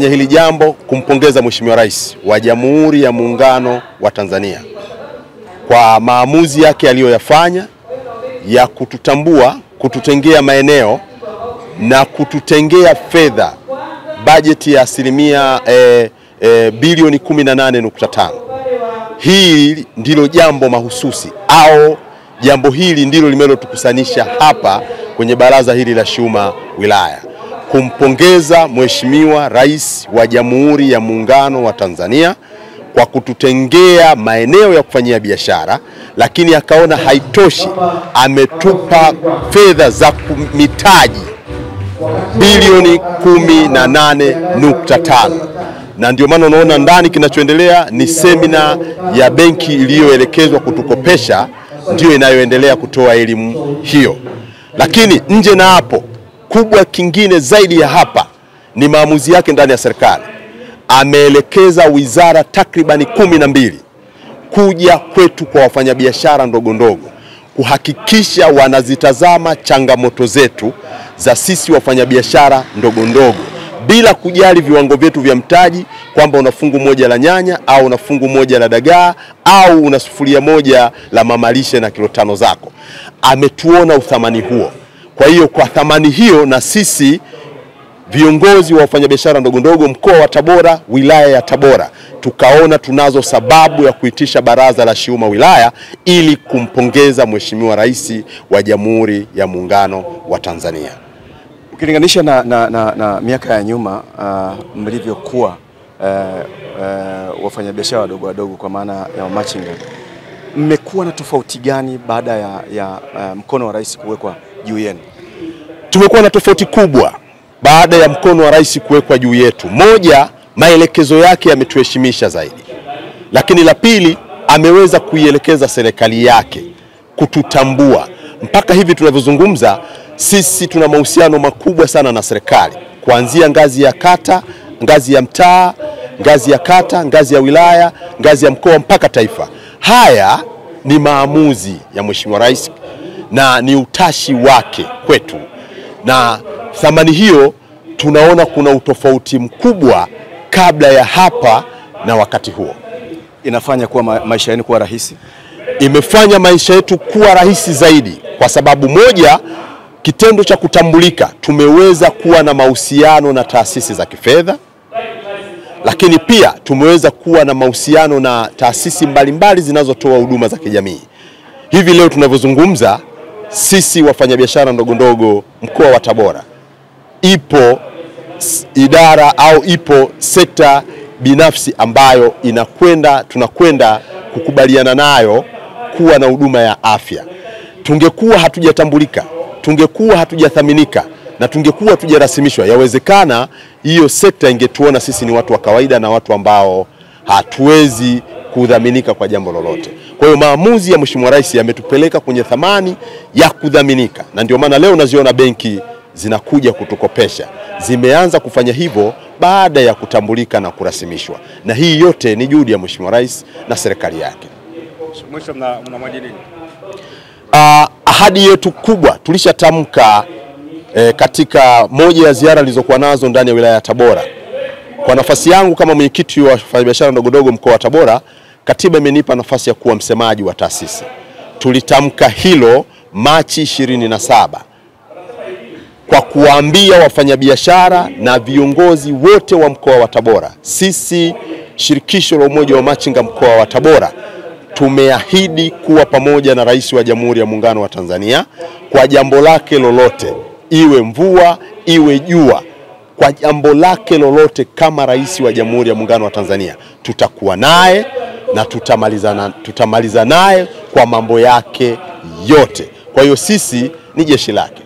Hili jambo kumpongeza Mheshimiwa Rais wa Jamhuri ya Muungano wa Tanzania kwa maamuzi yake aliyoyafanya ya kututambua, kututengea maeneo na kututengea fedha bajeti ya asilimia bilioni 18.5. Hili ndilo jambo mahususi au jambo hili ndilo limelotukusanisha hapa kwenye baraza hili la Shuma wilaya. Kumpongeza Mheshimiwa Rais wa Jamhuri ya Muungano wa Tanzania kwa kututengea maeneo ya kufanyia biashara, lakini akaona haitoshi, ametupa fedha za mitaji bilioni 18.5. Na ndio maana unaona ndani kinachoendelea ni semina ya benki iliyoelekezwa kutukopesha ndio inayoendelea kutoa elimu hiyo. Lakini nje na hapo, kubwa kingine zaidi ya hapa ni maamuzi yake ndani ya serikali. Ameelekeza wizara takribani 12 kuja kwetu kwa wafanyabiashara ndogo ndogo kuhakikisha wanazitazama changamoto zetu za sisi wafanyabiashara ndogo ndogo bila kujali viwango vyetu vya mtaji, kwamba una fungu moja la nyanya au una fungu moja la dagaa au una sufuria moja la mamalishe na kilo 5 zako. Ametuona uthamani huo. Kwa hiyo kwa thamani hiyo, na sisi viongozi wa wafanyabiashara ndogo ndogo mkoa wa Tabora, wilaya ya Tabora, tukaona tunazo sababu ya kuitisha baraza la Shuma wilaya ili kumpongeza Mheshimiwa Rais wa Jamhuri ya Muungano wa Tanzania. Ukilinganisha na miaka ya nyuma mlivyokuwa wafanyabiashara wadogo wadogo kwa maana ya machinga, mmekuwa na tofauti gani baada ya mkono wa rais kuwekwa juu yenu? Tumekuwa na tofauti kubwa baada ya mkono wa rais kuwekwa juu yetu. Moja, maelekezo yake yametuheshimisha zaidi. Lakini la pili, ameweza kuielekeza serikali yake kututambua. Mpaka hivi tunavyozungumza, sisi tuna mahusiano makubwa sana na serikali, kuanzia ngazi ya kata, ngazi ya mtaa, ngazi ya kata, ngazi ya wilaya, ngazi ya mkoa mpaka taifa. Haya ni maamuzi ya Mheshimiwa Rais na ni utashi wake kwetu. Na thamani hiyo tunaona kuna utofauti mkubwa kabla ya hapa na wakati huo. Inafanya kuwa maisha yenu kuwa rahisi? Imefanya maisha yetu kuwa rahisi zaidi kwa sababu moja, kitendo cha kutambulika, tumeweza kuwa na mahusiano na taasisi za kifedha, lakini pia tumeweza kuwa na mahusiano na taasisi mbalimbali zinazotoa huduma za kijamii. Hivi leo tunavyozungumza, sisi wafanyabiashara ndogo ndogo mkoa wa Tabora, ipo idara au ipo sekta binafsi ambayo tunakwenda kukubaliana nayo kuwa na huduma ya afya. Tungekuwa hatujatambulika, tungekuwa hatujathaminika na tungekuwa hatujarasimishwa, yawezekana hiyo sekta ingetuona sisi ni watu wa kawaida na watu ambao hatuwezi kudhaminika kwa jambo lolote. Kwa hiyo maamuzi ya Mheshimiwa Rais yametupeleka kwenye thamani ya kudhaminika, na ndio maana leo unaziona benki zinakuja kutukopesha. Zimeanza kufanya hivyo baada ya kutambulika na kurasimishwa, na hii yote ni juhudi ya Mheshimiwa Rais na serikali yake. Mwisho mnamwahidi nini? Ahadi yetu kubwa tulishatamka katika moja ya ziara nilizokuwa nazo ndani ya wilaya ya Tabora. Kwa nafasi yangu kama mwenyekiti wa wafanyabiashara ndogo ndogo mkoa wa Tabora, katiba imenipa nafasi ya kuwa msemaji wa taasisi. Tulitamka hilo Machi 27 kwa kuwaambia wafanyabiashara na viongozi wote wa mkoa wa Tabora, sisi shirikisho la umoja wa machinga mkoa wa Tabora tumeahidi kuwa pamoja na Rais wa Jamhuri ya Muungano wa Tanzania kwa jambo lake lolote, iwe mvua iwe jua, kwa jambo lake lolote kama Rais wa Jamhuri ya Muungano wa Tanzania tutakuwa naye na tutamaliza naye kwa mambo yake yote. Kwa hiyo sisi ni jeshi lake.